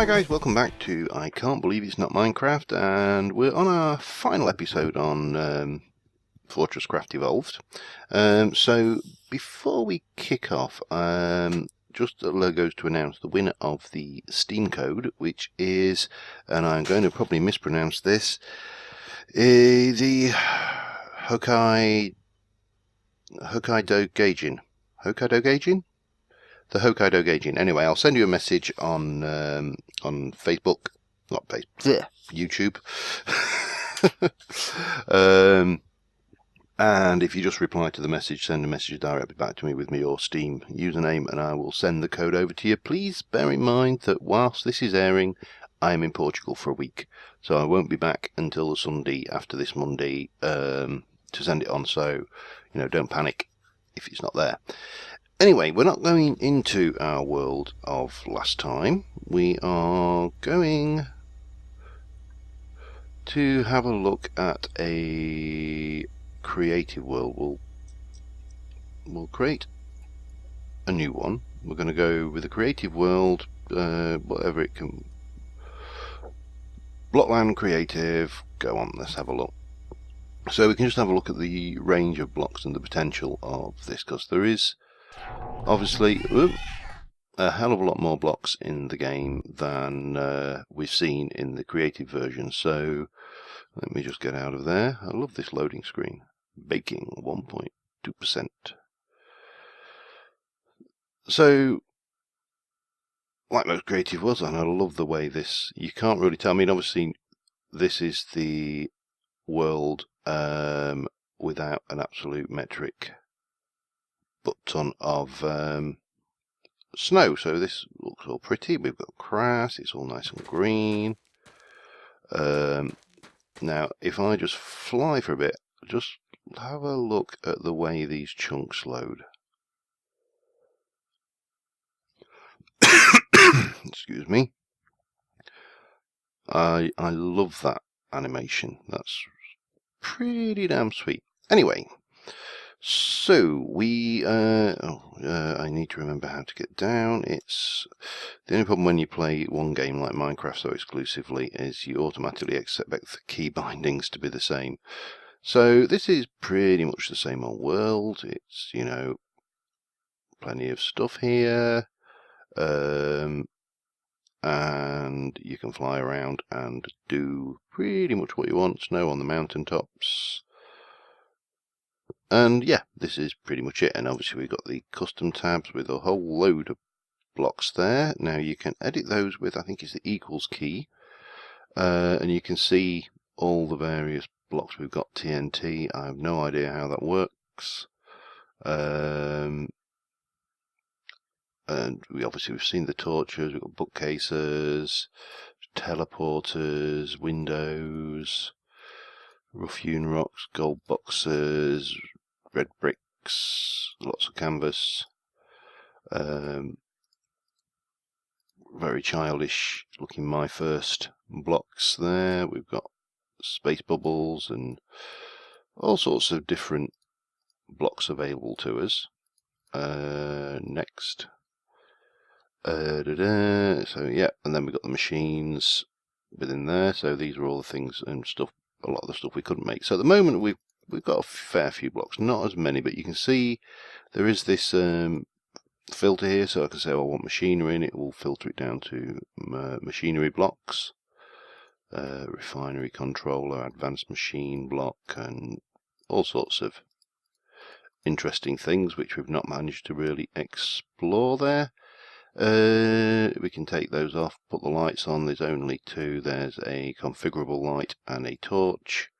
Hi guys, welcome back to I Can't Believe It's Not Minecraft, and we're on our final episode on FortressCraft Evolved. So before we kick off, just logos to announce the winner of the Steam code, which is, and I'm going to probably mispronounce this, the TheHokkaidogaijin. Hokkaidogaijin? The TheHokkaidogaijin. Anyway, I'll send you a message on Facebook, not Facebook, YouTube. And if you just reply to the message, send a message directly back to me with your Steam username, and I will send the code over to you. Please bear in mind that whilst this is airing, I am in Portugal for a week, so I won't be back until the Sunday after this Monday to send it on. So, don't panic if it's not there. Anyway, we're not going into our world of last time. We are going to have a look at a creative world. We'll create a new one. We're going to go with a creative world, whatever it can. Blockland creative. Go on, let's have a look. So we can just have a look at the range of blocks and the potential of this, because there is obviously a hell of a lot more blocks in the game than we've seen in the creative version. So let me just get out of there. I love this loading screen. Baking 1.2%. So, like most creative worlds, and I love the way this, you can't really tell. I mean, obviously this is the world without an absolute metric butt-ton of snow, so this looks all pretty. We've got grass, it's all nice and green. Now if I just fly for a bit, just have a look at the way these chunks load. Excuse me. I love that animation. That's pretty damn sweet. Anyway, so we I need to remember how to get down. It's the only problem when you play one game like Minecraft so exclusively is you automatically expect the key bindings to be the same. So this is pretty much the same old world. It's, plenty of stuff here, and you can fly around and do pretty much what you want. Snow on the mountaintops. And yeah, this is pretty much it. And obviously we've got the custom tabs with a whole load of blocks there. Now you can edit those with, I think it's the equals key. And you can see all the various blocks. We've got TNT. I have no idea how that works. And we've seen the torches. We've got bookcases, teleporters, windows, rough-hewn rocks, gold boxes, red bricks, lots of canvas. Very childish looking My First blocks there. We've got space bubbles and all sorts of different blocks available to us. Next. So yeah, and then we've got the machines within there. So these are all the things and stuff, a lot of the stuff we couldn't make. So at the moment we've got a fair few blocks, not as many, but you can see there is this filter here, so I can say, I want machinery, and it will filter it down to machinery blocks, refinery controller, advanced machine block, and all sorts of interesting things which we've not managed to really explore there. We can take those off, put the lights on. There's only two. There's a configurable light and a torch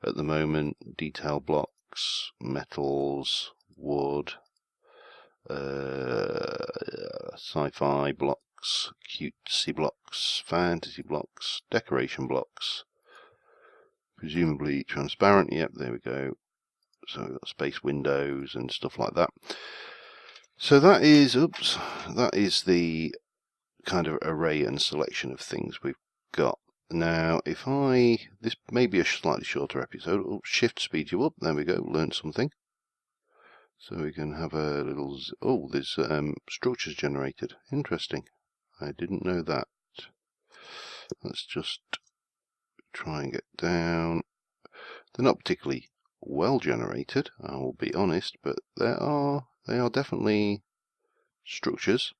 at the moment. Detail blocks, metals, wood, sci-fi blocks, cutesy blocks, fantasy blocks, decoration blocks, presumably transparent. Yep, there we go. So we've got space windows and stuff like that. So that is the kind of array and selection of things we've got. Now, this may be a slightly shorter episode. Shift speed you up. There we go. Learned something. So we can have a little. Oh, there's structures generated. Interesting. I didn't know that. Let's just try and get down. They're not particularly well generated, I will be honest, but they are definitely structures,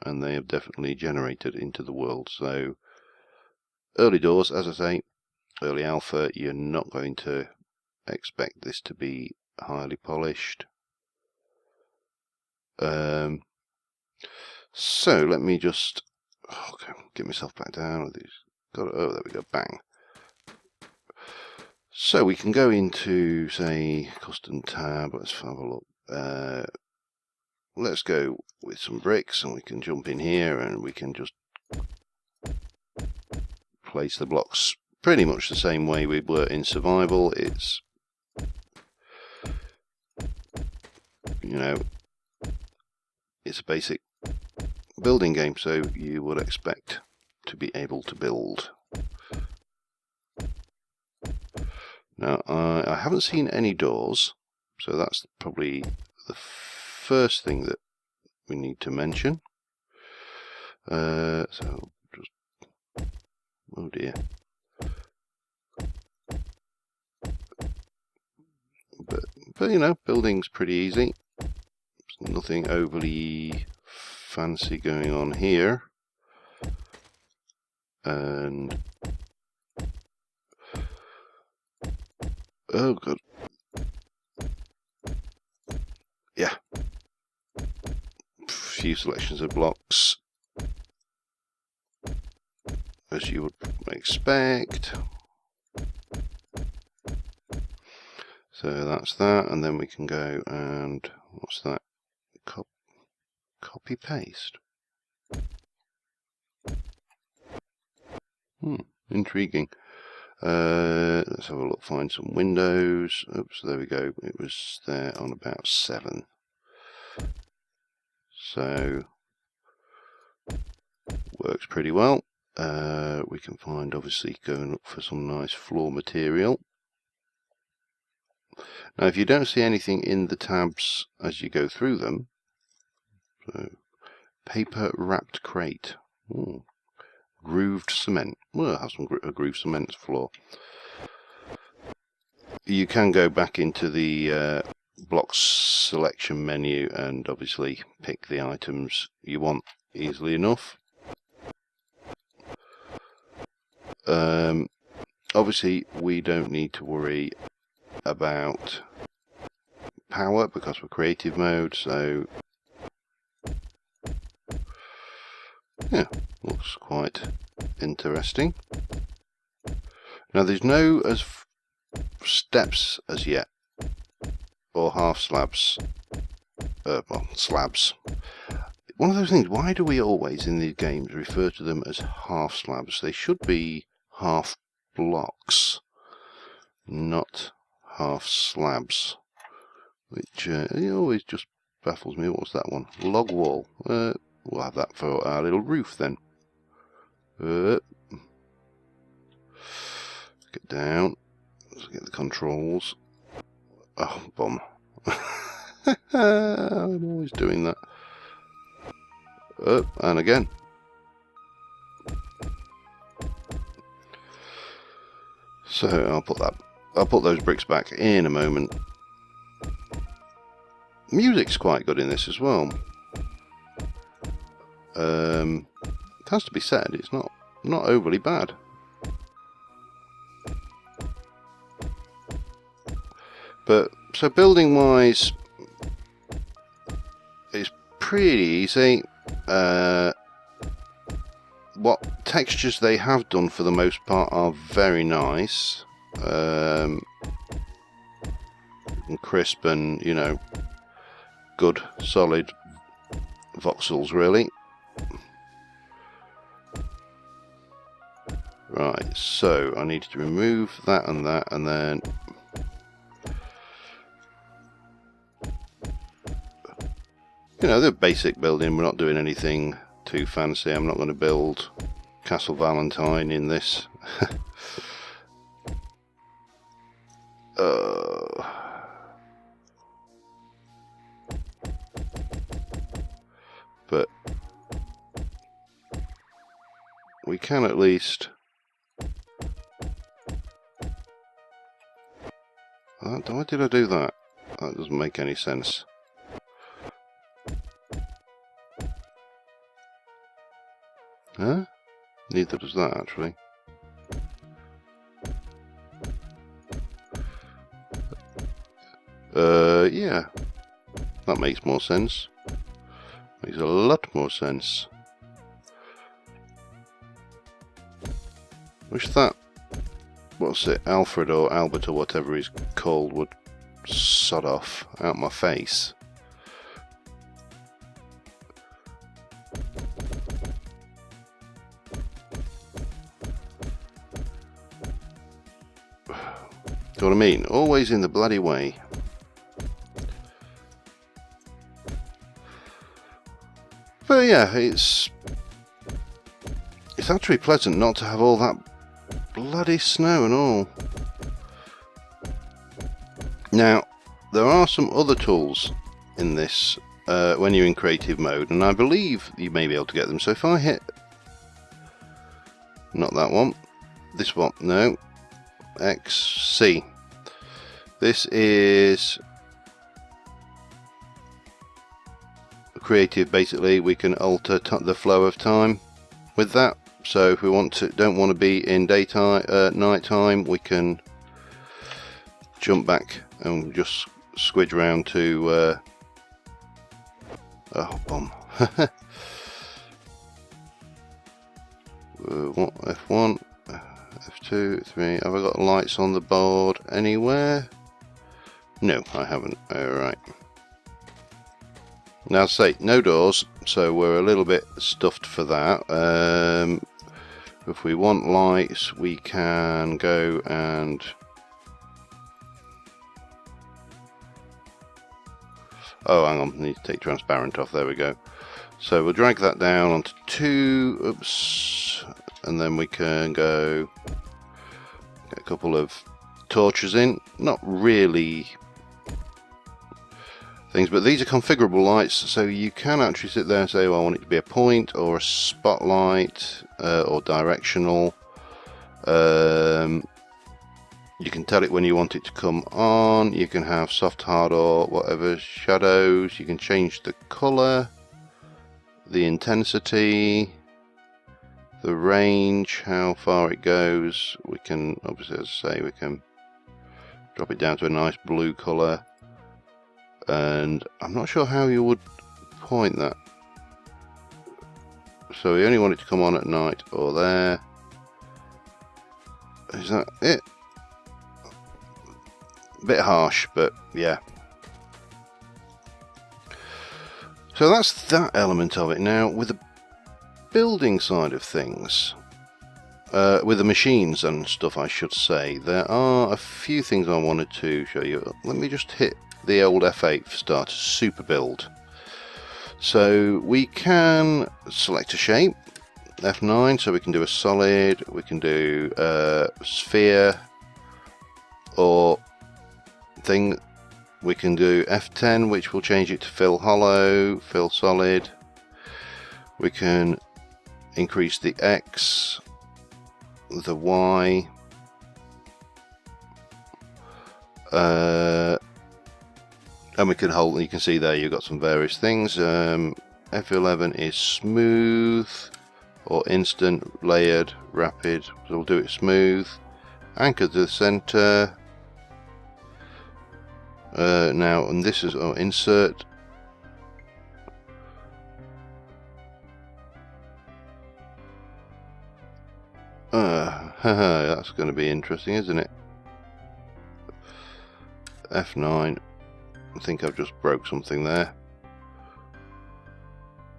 and they have definitely generated into the world. So early doors, as I say, early alpha, you're not going to expect this to be highly polished. So let me just get myself back down with these. Oh, there we go, bang. So we can go into, say, custom tab. Let's have a look. Let's go with some bricks, and we can jump in here and we can just place the blocks pretty much the same way we were in survival. It's, you know, it's a basic building game, so you would expect to be able to build. Now, I haven't seen any doors, so that's probably the first thing that we need to mention. So just, oh dear. But you know, building's pretty easy. There's nothing overly fancy going on here. And oh god. Yeah. Few selections of blocks, as you would expect. So that's that, and then we can go and what's that? Copy paste. Intriguing. Let's have a look. Find some windows. Oops, there we go. It was there on about 7. So works pretty well. We can find, obviously, go and look for some nice floor material. Now, if you don't see anything in the tabs as you go through them, so paper wrapped crate, grooved cement. Well, it has some grooved cement floor. You can go back into the blocks selection menu and obviously pick the items you want easily enough. Obviously, we don't need to worry about power because we're creative mode, so yeah, looks quite interesting. Now there's no steps as yet, or half slabs, well, slabs. One of those things, why do we always in these games refer to them as half slabs? They should be half blocks, not half slabs, which always just baffles me. What was that one? Log wall. We'll have that for our little roof then. Get down. Let's get the controls. Oh, bomb. I'm always doing that. And again. So I'll put those bricks back in a moment. Music's quite good in this as well. It has to be said, it's not overly bad. But so building wise, it's pretty easy. What textures they have done for the most part are very nice, and crisp, and you know, good solid voxels really. Right, so I need to remove that, and then you know, the basic building. We're not doing anything too fancy. I'm not going to build Castle Valentine in this. But we can at least Why did I do that? That doesn't make any sense. Huh? Neither does that, actually. Yeah. That makes more sense. Makes a lot more sense. Wish that, what's it, Alfred or Albert or whatever he's called would sod off out my face. Do you know what I mean? Always in the bloody way. But yeah, it's actually pleasant not to have all that bloody snow and all. Now, there are some other tools in this when you're in creative mode, and I believe you may be able to get them. So if I hit, not that one, this one, no, X, C. This is creative. Basically, we can alter the flow of time with that. So if we don't want to be in daytime, nighttime, we can jump back and just squidge around to oh, bomb. F1, F2, 3. Have I got lights on the board anywhere? No, I haven't. Alright. Now, say no doors, so we're a little bit stuffed for that. If we want lights, we can go and oh, hang on, I need to take transparent off. There we go. So we'll drag that down onto 2. Oops, and then we can go get a couple of torches in. Not really things, but these are configurable lights, so you can actually sit there and say, well, I want it to be a point or a spotlight or directional. You can tell it when you want it to come on. You can have soft, hard, or whatever shadows. You can change the color, the intensity, the range, how far it goes. We can obviously, as I say, we can drop it down to a nice blue color. And I'm not sure how you would point that. So we only want it to come on at night or there. Is that it? A bit harsh, but yeah. So that's that element of it. Now with the building side of things, with the machines and stuff, I should say, there are a few things I wanted to show you. Let me just hit the old F8 for start super build. So we can select a shape, F9, so we can do a solid, we can do a sphere or thing. We can do F10, which will change it to fill hollow, fill solid. We can increase the X, the Y, and we can hold, you can see there you've got some various things. F11 is smooth or instant, layered, rapid, so we'll do it smooth. Anchor to the center. Now, and this is insert. That's going to be interesting, isn't it? F9. I think I've just broke something there.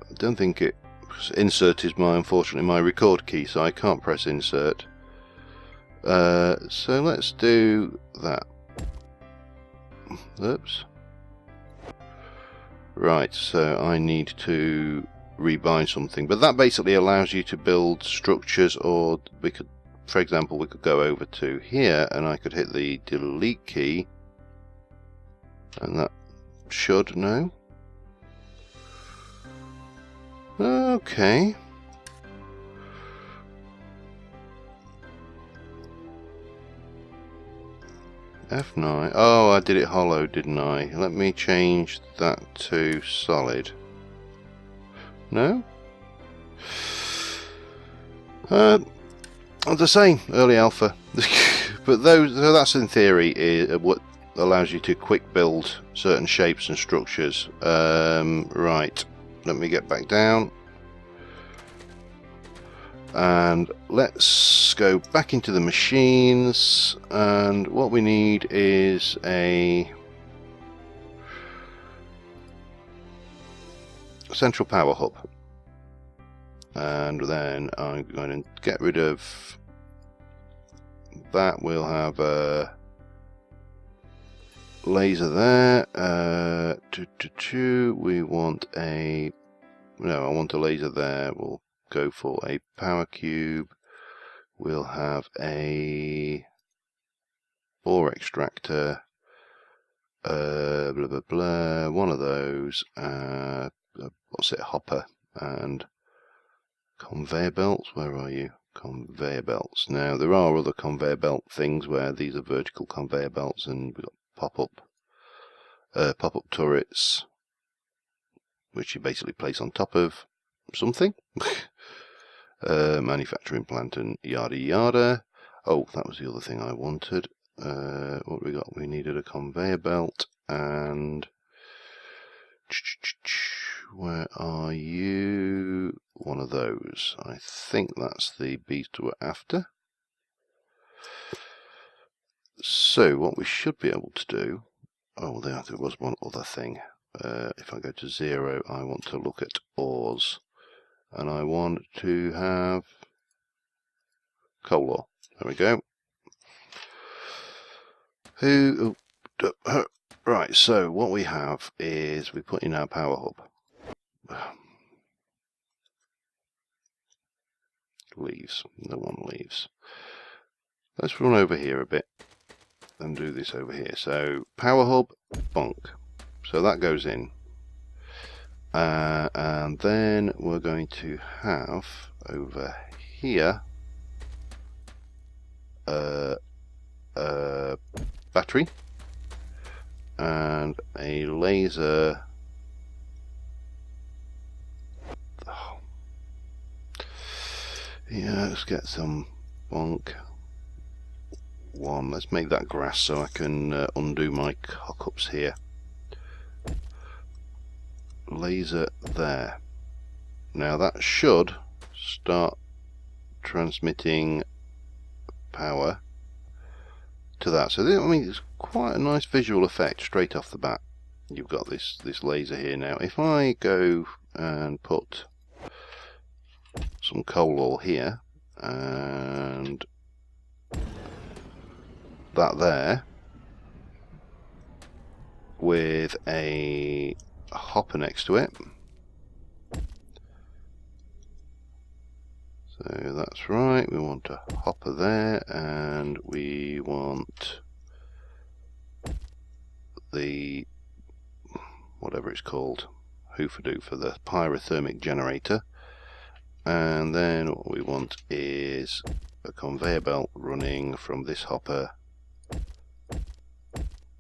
I don't think it. Insert is unfortunately my record key, so I can't press insert. So let's do that. Oops. Right, so I need to rebind something, but that basically allows you to build structures, or we could, for example, we could go over to here and I could hit the delete key, and that should, no? Okay. F9. Oh, I did it hollow, didn't I? Let me change that to solid. No? The same, early alpha. But those, so that's in theory is what allows you to quick build certain shapes and structures. Right, let me get back down. And let's go back into the machines, and what we need is a central power hub. And then I'm going to get rid of that. We'll have a laser there. We want a, no, I want a laser there. We'll go for a power cube. We'll have a ore extractor, blah blah blah, one of those, what's it, hopper, and conveyor belts. Where are you? Conveyor belts. Now there are other conveyor belt things where these are vertical conveyor belts, and we've got pop-up turrets, which you basically place on top of something. Manufacturing plant and yada yada. Oh, that was the other thing I wanted. What we got? We needed a conveyor belt, and where are you? One of those. I think that's the beast we're after. So what we should be able to do, oh, there was one other thing. If I go to 0, I want to look at ores. And I want to have coal ore. There we go. Right, so what we have is we put in our power hub. Leaves. No one leaves. Let's run over here a bit and do this over here. So power hub, bonk. So that goes in. And then we're going to have over here a battery and a laser. Oh. Yeah, let's get some bonk. One. Let's make that grass so I can undo my cock-ups here. Laser there. Now that should start transmitting power to that. So I mean, it's quite a nice visual effect straight off the bat. You've got this laser here now. If I go and put some coal ore here and that there with a hopper next to it. So that's right, we want a hopper there, and we want the, whatever it's called, hoofadoo for the pyrothermic generator. And then what we want is a conveyor belt running from this hopper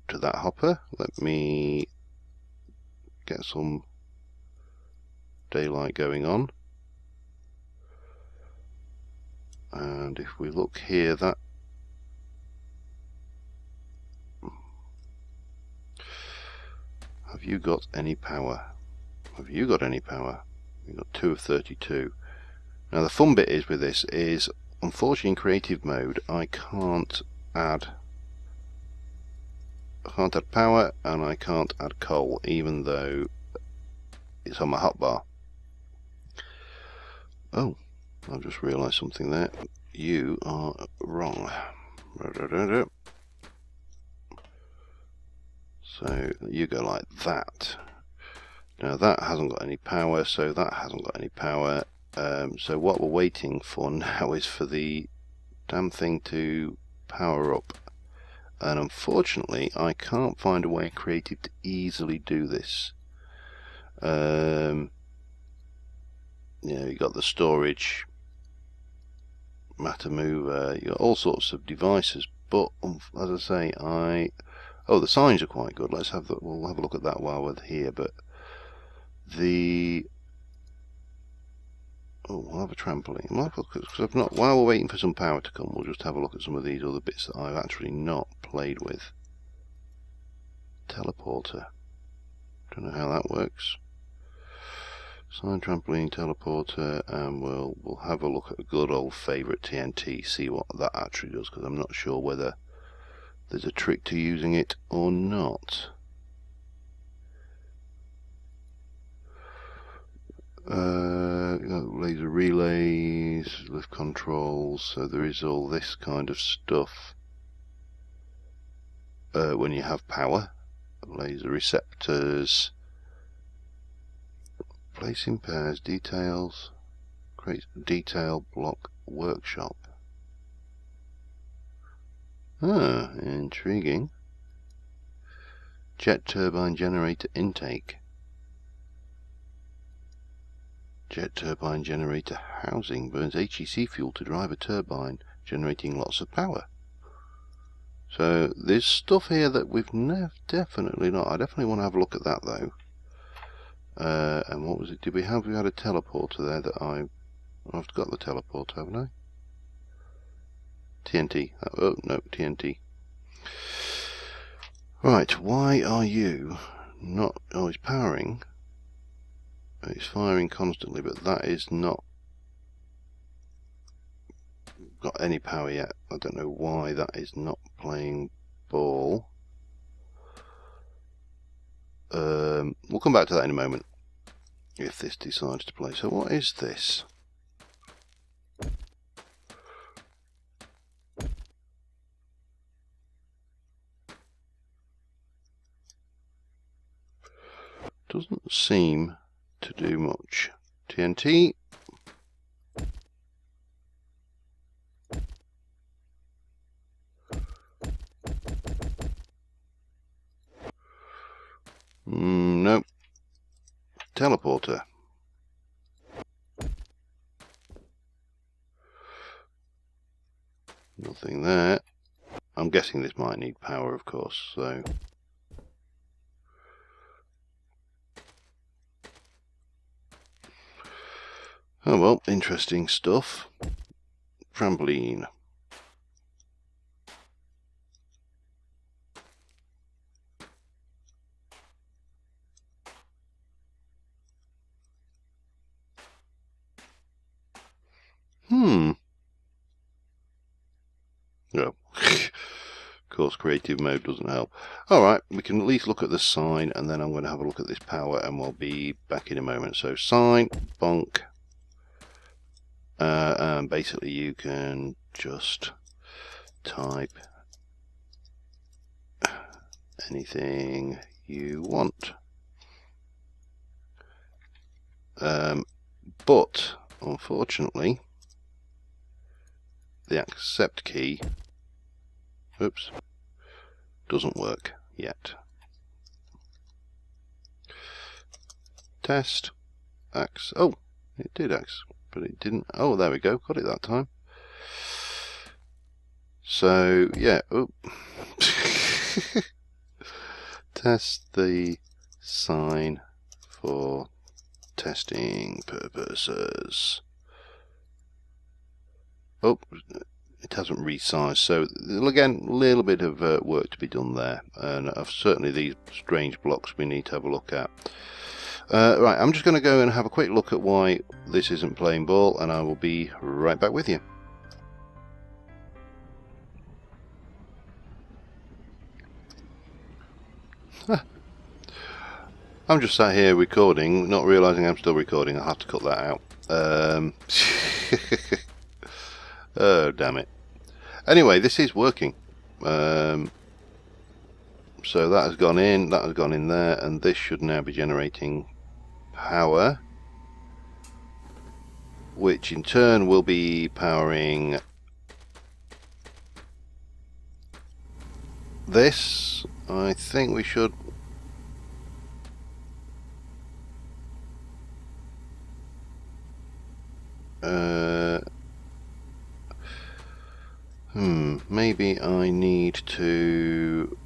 to that hopper. Let me get some daylight going on, and if we look here, that have you got any power? Have you got any power? We've got 2 of 32. Now the fun bit is with this is, unfortunately in creative mode I can't add power and I can't add coal, even though it's on my hotbar. Oh, I've just realised something there. You are wrong. So you go like that. Now that hasn't got any power, so that hasn't got any power. So what we're waiting for now is for the damn thing to power up. And unfortunately, I can't find a way in creative to easily do this. You know, you got the storage, matter mover, you got all sorts of devices but as I say, oh, the signs are quite good. We'll have a look at that while we're here. But we'll have a trampoline. While we're waiting for some power to come, we'll just have a look at some of these other bits that I've actually not played with. Teleporter. Don't know how that works. Sign, trampoline, teleporter, and we'll have a look at a good old favourite TNT, see what that actually does, because I'm not sure whether there's a trick to using it or not. Laser relays, lift controls, so there is all this kind of stuff when you have power. Laser receptors, placing pairs, details, create detail block workshop. Ah, intriguing. Jet turbine generator intake. Jet turbine generator housing burns HEC fuel to drive a turbine, generating lots of power. So there's stuff here that we've definitely not. I definitely want to have a look at that though. And what was it? We had a teleporter there that I've got the teleporter, haven't I? TNT. Oh no, TNT. Right, why are you not? Oh, it's powering. It's firing constantly, but that is not got any power yet. I don't know why that is not playing ball. We'll come back to that in a moment if this decides to play. So what is this? Doesn't seem to do much. TNT. Nope. Teleporter. Nothing there. I'm guessing this might need power, of course, so... Oh well, interesting stuff. Trampoline. No. Of course, creative mode doesn't help. Alright, we can at least look at the sign, and then I'm going to have a look at this power, and we'll be back in a moment. So, sign, bonk. And basically you can just type anything you want. But, unfortunately, the accept key, oops, doesn't work yet. Test, oh, it did but it didn't. Oh, there we go, got it that time. So, yeah, test the sign for testing purposes. Oh, it hasn't resized, so again, a little bit of work to be done there, and certainly these strange blocks we need to have a look at. Right, I'm just going to go and have a quick look at why this isn't playing ball, and I will be right back with you. I'm just sat here recording, not realising I'm still recording. I'll have to cut that out. Oh, damn it. Anyway, this is working. So that has gone in there, and this should now be generating power, which in turn will be powering this. I think we should... maybe I need to...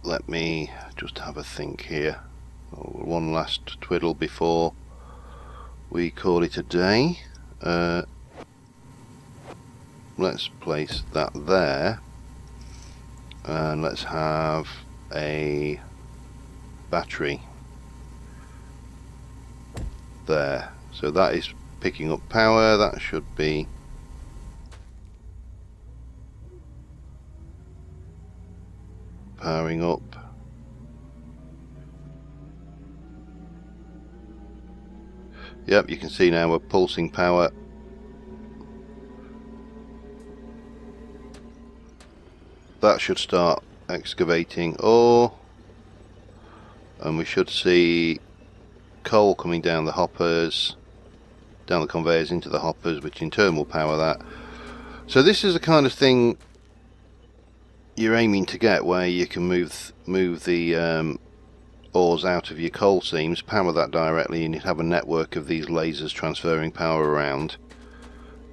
Let me just have a think here. One last twiddle before we call it a day. Let's place that there, and let's have a battery there. So that is picking up power. That should be powering up. Yep, you can see now we're pulsing power. That should start excavating ore, and we should see coal coming down the hoppers, down the conveyors into the hoppers, which in turn will power that. So this is the kind of thing you're aiming to get, where you can move the ores out of your coal seams, power that directly, and you'd have a network of these lasers transferring power around.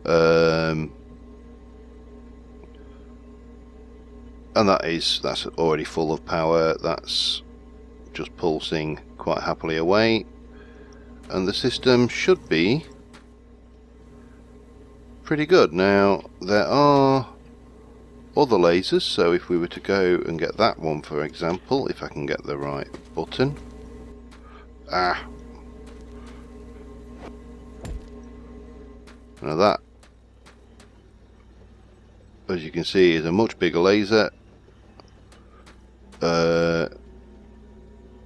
And that's already full of power. That's just pulsing quite happily away, and the system should be pretty good. Now there are other lasers, so if we were to go and get that one, for example, if I can get the right button. Now that, as you can see, is a much bigger laser.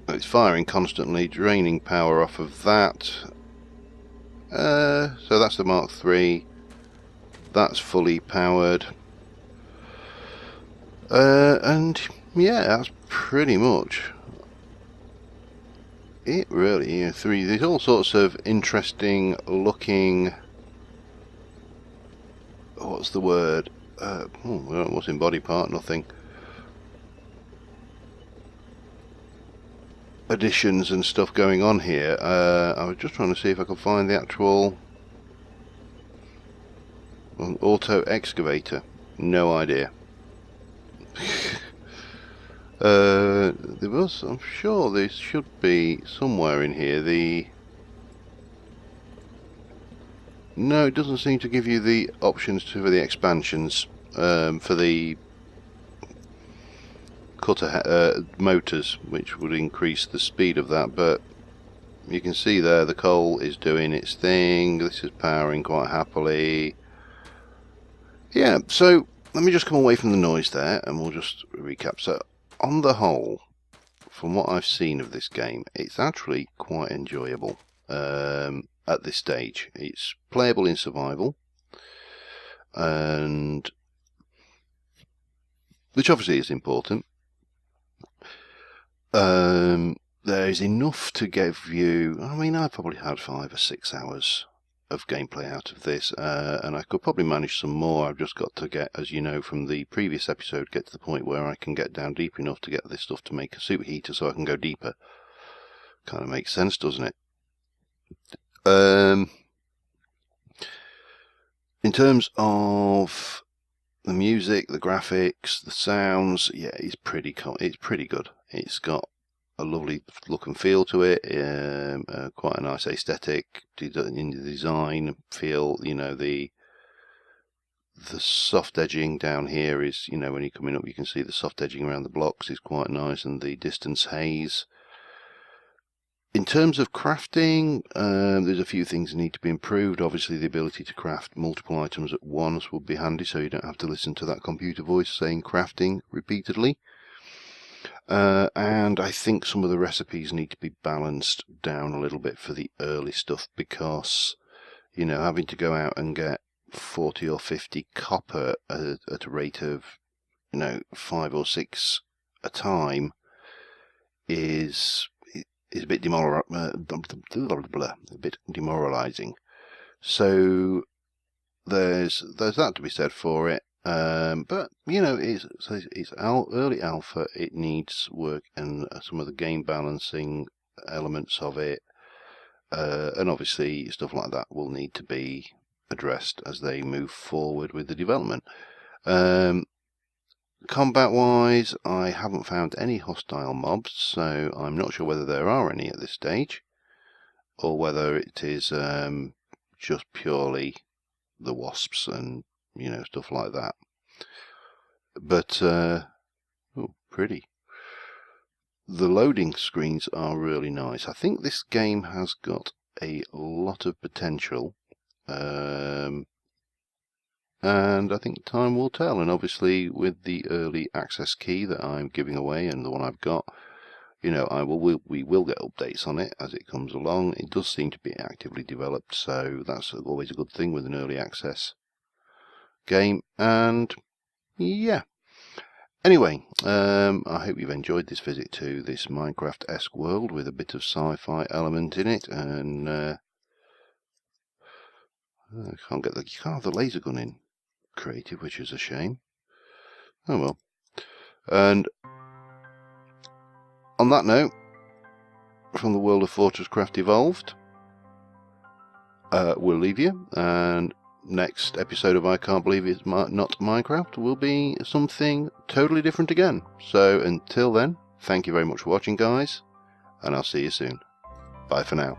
It's firing constantly, draining power off of that. So that's the Mark III. That's fully powered. And yeah, that's pretty much it, really. There's all sorts of interesting looking, what's the word? What's in body part? Nothing. Additions and stuff going on here. I was just trying to see if I could find the actual auto excavator. No idea. There was, I'm sure there should be somewhere in here. No, it doesn't seem to give you the options for the expansions for the cutter motors, which would increase the speed of that, but you can see there the coal is doing its thing. This is powering quite happily. Yeah, so let me just come away from the noise there and we'll just recap. So on the whole, from what I've seen of this game, it's actually quite enjoyable at this stage. It's playable in survival, and which obviously is important. There is enough to give you, I mean, I probably had 5 or 6 hours of gameplay out of this, and I could probably manage some more. I've just got to get, as you know from the previous episode, get to the point where I can get down deep enough to get this stuff to make a superheater so I can go deeper. Kind of makes sense, doesn't it? In terms of the music, the graphics, the sounds, yeah, it's pretty good. It's got a lovely look and feel to it, quite a nice aesthetic in the design feel. You know, the soft edging down here is, you know, when you're coming up you can see the soft edging around the blocks is quite nice, and the distance haze. In terms of crafting, there's a few things that need to be improved. Obviously the ability to craft multiple items at once would be handy, so you don't have to listen to that computer voice saying crafting repeatedly. And I think some of the recipes need to be balanced down a little bit for the early stuff, because, you know, having to go out and get 40 or 50 copper at a rate of, you know, 5 or 6 a time is a bit demoralizing. So there's that to be said for it. But you know, it's early alpha. It needs work, and some of the game balancing elements of it, and obviously stuff like that will need to be addressed as they move forward with the development. Combat wise, I haven't found any hostile mobs, so I'm not sure whether there are any at this stage, or whether it is just purely the wasps and, you know, stuff like that. But oh, pretty. The loading screens are really nice. I think this game has got a lot of potential, and I think time will tell. And obviously, with the early access key that I'm giving away and the one I've got, you know, we will get updates on it as it comes along. It does seem to be actively developed, so that's always a good thing with an early access game. And yeah. Anyway, I hope you've enjoyed this visit to this Minecraft-esque world with a bit of sci-fi element in it, and I can't you can't have the laser gun in creative, which is a shame. Oh well. And on that note, from the world of FortressCraft Evolved, we'll leave you, and next episode of I Can't Believe It's Not Minecraft will be something totally different again. So until then, thank you very much for watching, guys, and I'll see you soon. Bye for now.